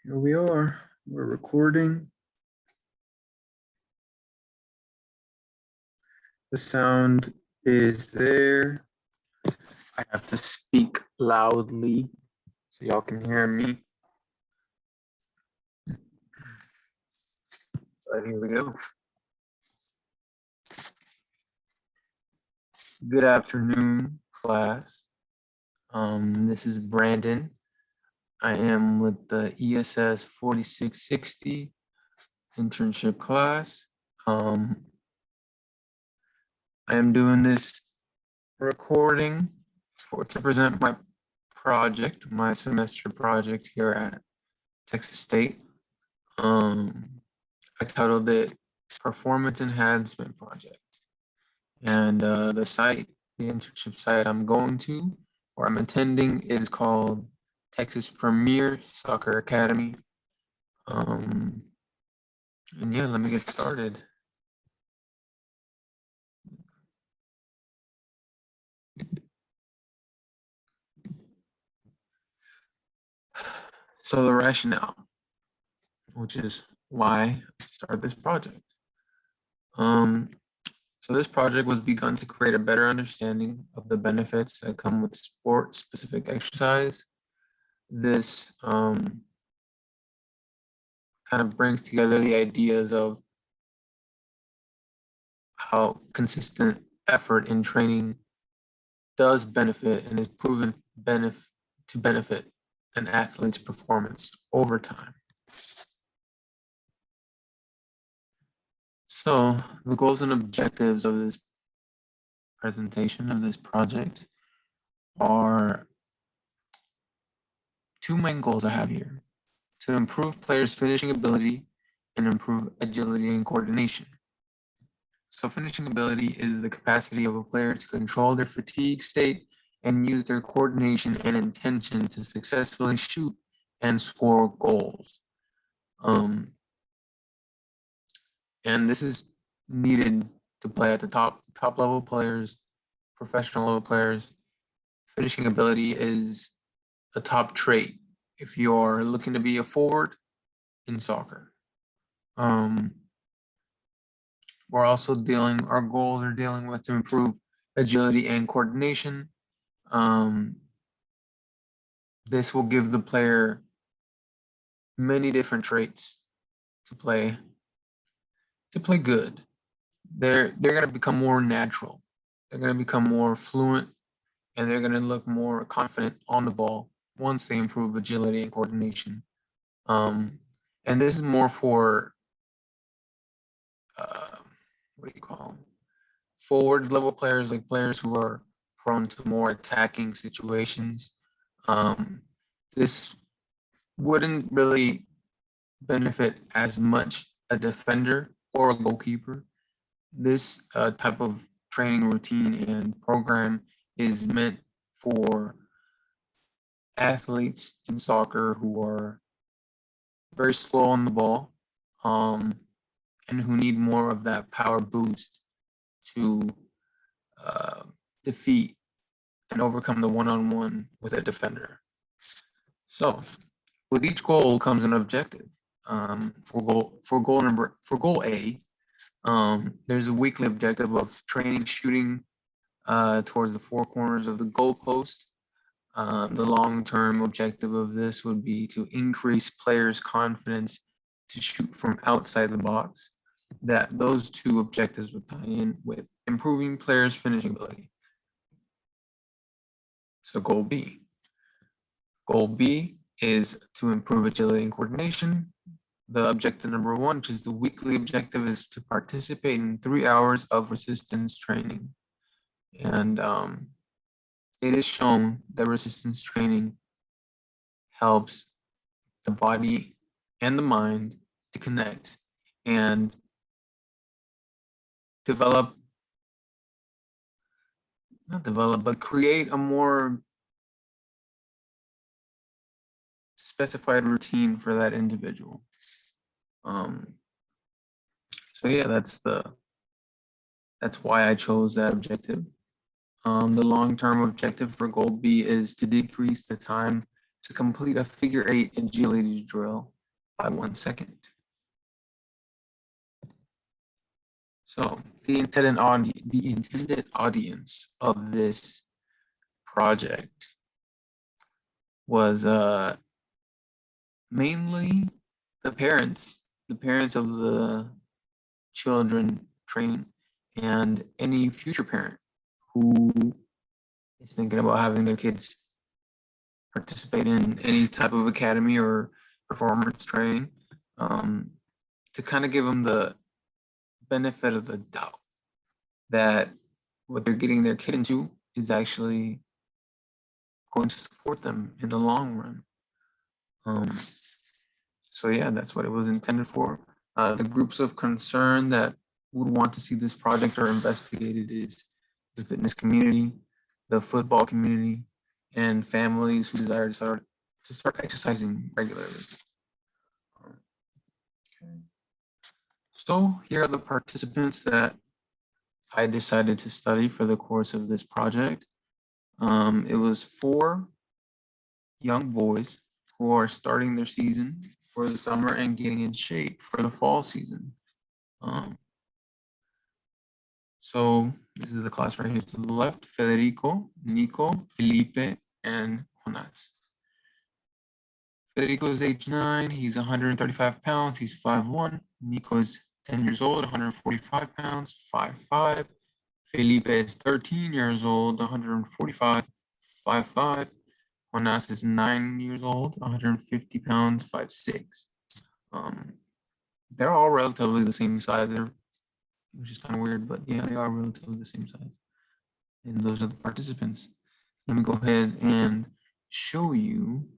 Here we are. We're recording. The sound is there. I have to speak loudly so y'all can hear me. But here we go. Good afternoon, class. This is Brandon. I am with the ESS 4660 internship class. I am doing this recording to present my project, my semester project here at Texas State. I titled it Performance Enhancement Project. And the site, the internship site I'm going to, or I'm attending, is called Texas Premier Soccer Academy. And yeah, let me get started. So the rationale, which is why I started this project. So this project was begun to create a better understanding of the benefits that come with sport-specific exercise. This kind of brings together the ideas of how consistent effort in training does benefit and is proven to benefit an athlete's performance over time. So the goals and objectives of this presentation of this project are two main goals I have here: to improve players' finishing ability and improve agility and coordination. So finishing ability is the capacity of a player to control their fatigue state and use their coordination and intention to successfully shoot and score goals. And this is needed to play at the top level players, professional level players. Finishing ability is a top trait if you're looking to be a forward in soccer. We're also our goals are dealing with to improve agility and coordination. This will give the player many different traits to play good. They're going to become more natural. They're going to become more fluent, and they're going to look more confident on the ball once they improve agility and coordination. And this is more for what do you call them? Forward level players, like players who are prone to more attacking situations. This wouldn't really benefit as much a defender or a goalkeeper. This type of training routine and program is meant for athletes in soccer who are very slow on the ball, and who need more of that power boost to defeat and overcome the one-on-one with a defender. So with each goal comes an objective. For goal A, there's a weekly objective of training shooting towards the four corners of the goalpost. The long-term objective of this would be to increase players' confidence to shoot from outside the box. That those two objectives would tie in with improving players' finishing ability. So goal B. Goal B is to improve agility and coordination. The objective number one, which is the weekly objective, is to participate in 3 hours of resistance training. And it is shown that resistance training helps the body and the mind to connect and create a more specified routine for that individual. So yeah, that's why I chose that objective. The long-term objective for goal B is to decrease the time to complete a figure 8 agility drill by 1 second. So the intended audience of this project was mainly the parents of the children training, and any future parent who is thinking about having their kids participate in any type of academy or performance training, to kind of give them the benefit of the doubt that what they're getting their kid into is actually going to support them in the long run. So yeah, that's what it was intended for. The groups of concern that would want to see this project or investigated is the fitness community, the football community, and families who desire to start exercising regularly. Okay. So here are the participants that I decided to study for the course of this project. It was 4 young boys who are starting their season for the summer and getting in shape for the fall season. So this is the class right here to the left: Federico, Nico, Felipe, and Jonas. Federico is age 9. He's 135 pounds. He's 5'1". Nico is 10 years old, 145 pounds, 5'5". Felipe is 13 years old, 145, 5'5". Jonas is 9 years old, 150 pounds, 5'6". They're all relatively the same size, which is kind of weird, but yeah, they are relatively the same size. And those are the participants. Let me go ahead and show you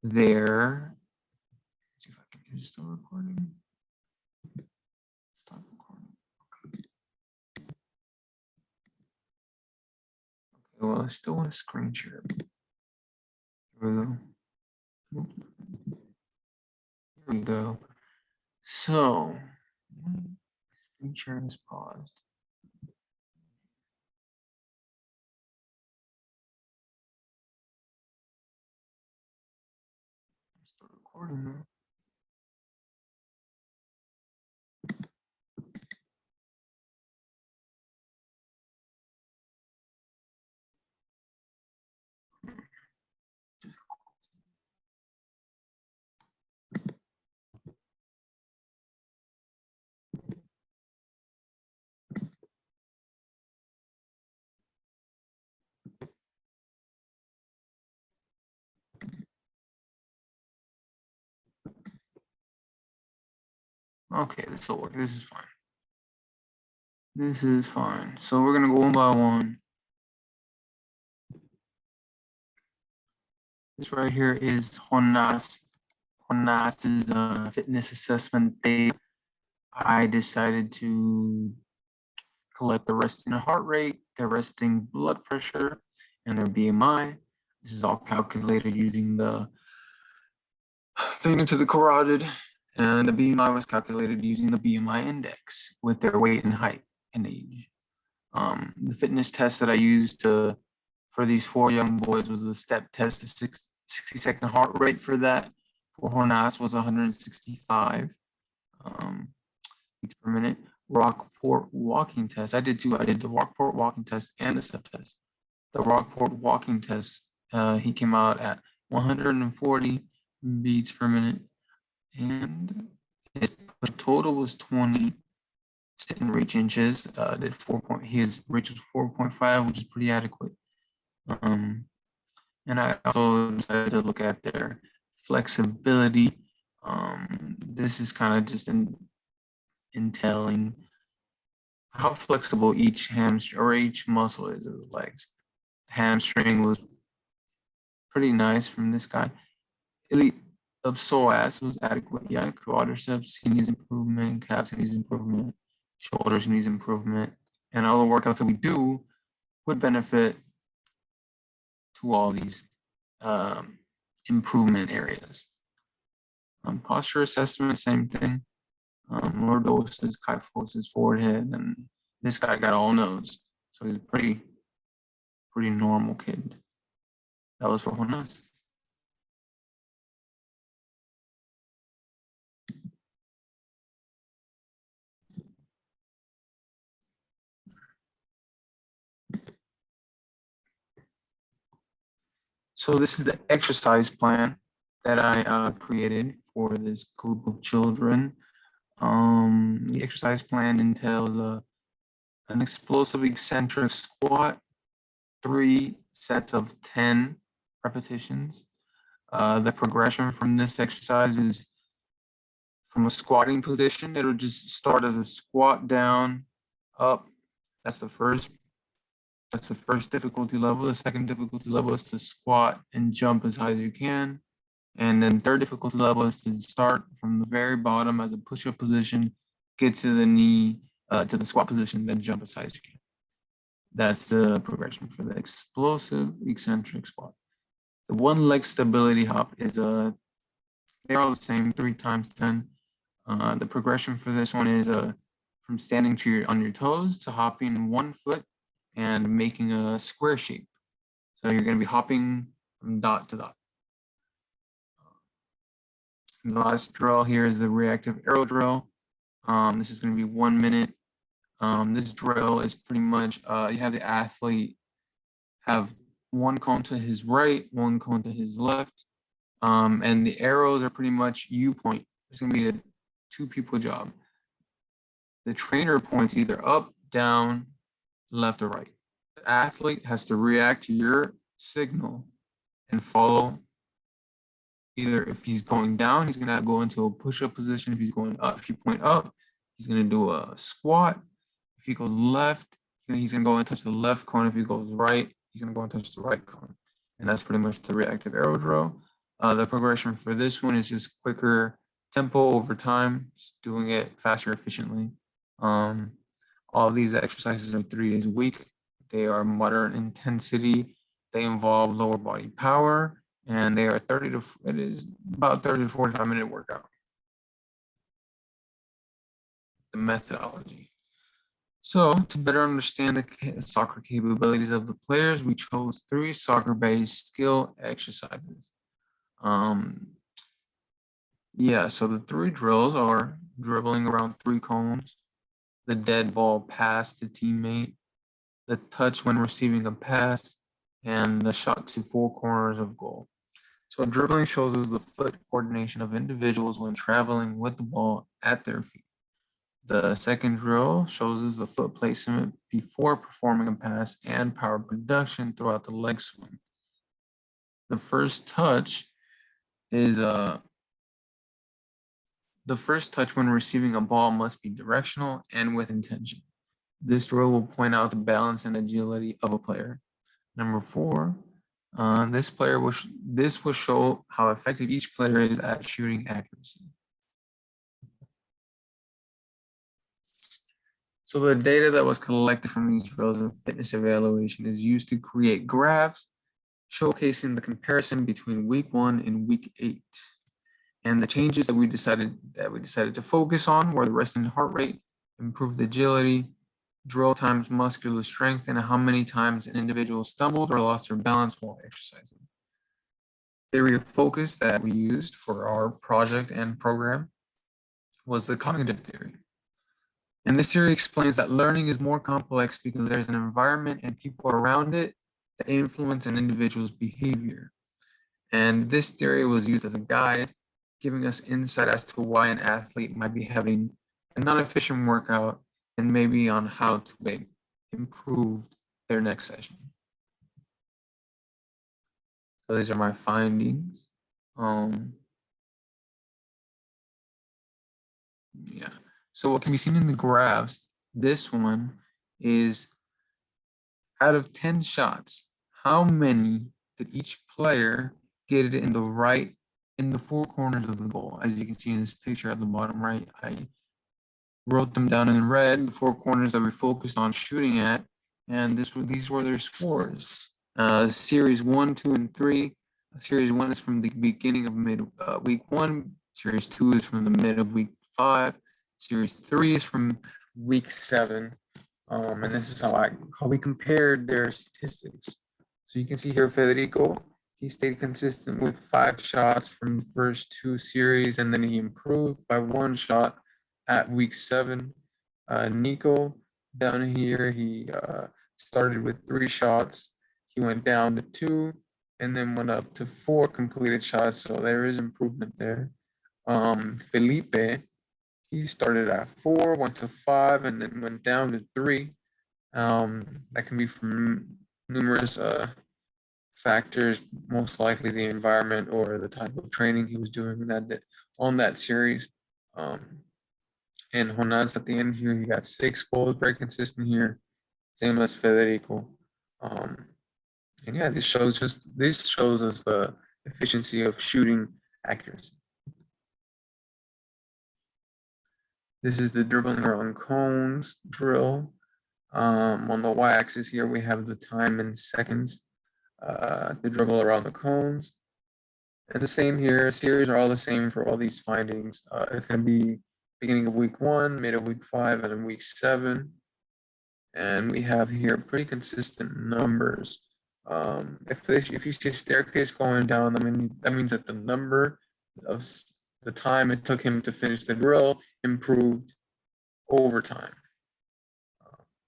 their, let's see if I can, is it still recording? Stop recording. Okay. Well, I still want to screen share. Here we go. Here we go. So, screen sharing is paused. Start recording now. Okay, this will work. This is fine. This is fine. So we're gonna go one by one. This right here is Jonas's fitness assessment data. I decided to collect the resting heart rate, their resting blood pressure, and their BMI. This is all calculated using the finger to the carotid, and the BMI was calculated using the BMI index with their weight and height and age. The fitness test that I used for these 4 young boys was the step test. The 60-second heart rate for that for Jonas was 165 beats per minute. Rockport walking test. I did 2. I did the Rockport walking test and the step test. The Rockport walking test, he came out at 140 beats per minute, and his total was 20 sit and reach inches. Did 4 point. His reach was 4.5, which is pretty adequate. And I also decided to look at their flexibility. This is kind of just entailing how flexible each hamstring or each muscle is of the legs. Hamstring was pretty nice from this guy. Elite of psoas was adequate. Yeah, quadriceps, he needs improvement. Calves, he needs improvement. Shoulders, he needs improvement. And all the workouts that we do would benefit to all these improvement areas. Posture assessment, same thing. Lordosis, kyphosis, forehead, and this guy got all nose. So he's a pretty normal kid. That was for Jonas. So this is the exercise plan that I created for this group of children. The exercise plan entails an explosive eccentric squat, 3 sets of 10 repetitions. The progression from this exercise is from a squatting position. It'll just start as a squat down, up. That's the first difficulty level. The second difficulty level is to squat and jump as high as you can. And then third difficulty level is to start from the very bottom as a push-up position, get to the knee, to the squat position, then jump as high as you can. That's the progression for the explosive eccentric squat. The one leg stability hop is they're all the same, 3 times 10. The progression for this one is from standing on your toes to hopping 1 foot and making a square shape. So you're going to be hopping from dot to dot. And the last drill here is the reactive arrow drill. This is going to be 1 minute. This drill is pretty much, you have the athlete have 1 cone to his right, 1 cone to his left. And the arrows are pretty much you point. It's going to be a 2 people job. The trainer points either up, down, left, or right. The athlete has to react to your signal and follow. Either if he's going down, he's going to go into a push-up position. If he's going up, if you point up, he's going to do a squat. If he goes left, he's going to go and touch the left cone. If he goes right, he's going to go and touch the right cone. And that's pretty much the reactive arrow drill. The progression for this one is just quicker tempo over time, just doing it faster, efficiently. All of these exercises are 3 days a week. They are moderate intensity. They involve lower body power, and they are it is about 30 to 45 minute workout. The methodology. So to better understand the soccer capabilities of the players, we chose 3 soccer-based skill exercises. So the 3 drills are dribbling around 3 cones, the dead ball pass to teammate, the touch when receiving a pass, and the shot to 4 corners of goal. So dribbling shows us the foot coordination of individuals when traveling with the ball at their feet. The second drill shows us the foot placement before performing a pass and power production throughout the leg swing. The first touch is the first touch when receiving a ball must be directional and with intention. This drill will point out the balance and agility of a player. Number 4, this will show how effective each player is at shooting accuracy. So the data that was collected from these drills and fitness evaluation is used to create graphs showcasing the comparison between week 1 and week 8. And the changes that we decided to focus on were the resting heart rate, improved agility, drill times, muscular strength, and how many times an individual stumbled or lost their balance while exercising. The area of focus that we used for our project and program was the cognitive theory. And this theory explains that learning is more complex because there's an environment and people around it that influence an individual's behavior. And this theory was used as a guide, giving us insight as to why an athlete might be having a non-efficient workout and maybe on how to improve their next session. So these are my findings. So what can be seen in the graphs, this one is out of 10 shots, how many did each player get it in the 4 corners of the goal? As you can see in this picture at the bottom right, I wrote them down in red, the 4 corners that we focused on shooting at, and these were their scores. Series 1, 2, and 3. Series 1 is from the beginning of week 1. Series 2 is from the mid of week 5. Series 3 is from week 7. And this is how we compared their statistics. So you can see here, Federico, he stayed consistent with 5 shots from the first 2 series, and then he improved by 1 shot at week 7. Nico, down here, he started with 3 shots. He went down to 2, and then went up to 4 completed shots. So there is improvement there. Felipe, he started at 4, went to 5, and then went down to 3. That can be from numerous factors, most likely the environment or the type of training he was doing on that series. And Jonas at the end here, he got 6 goals, very consistent here, same as Federico. And yeah, this shows us the efficiency of shooting accuracy. This is the dribbling around cones drill. On the y-axis here, we have the time in seconds to dribble around the cones. And the same here, series are all the same for all these findings. It's going to be beginning of week 1, mid of week 5, and then week 7. And we have here pretty consistent numbers. If you see a staircase going down, that means that the number of the time it took him to finish the drill improved over time.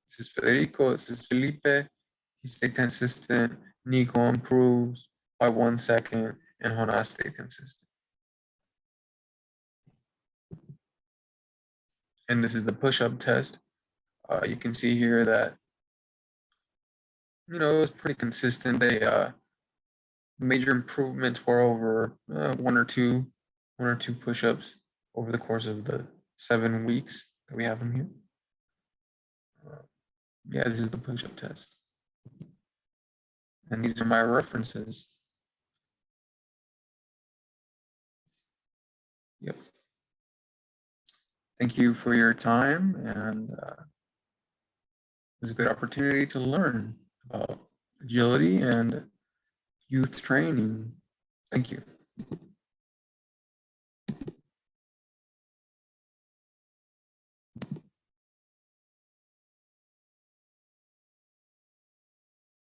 This is Federico, this is Felipe. He stayed consistent. Nico improves by 1 second, and Jonas stayed consistent. And this is the push-up test. You can see here that, it was pretty consistent. They major improvements were over one or two push-ups over the course of the 7 weeks that we have them here. Yeah, this is the push-up test. And these are my references. Yep. Thank you for your time, and it was a good opportunity to learn about agility and youth training. Thank you.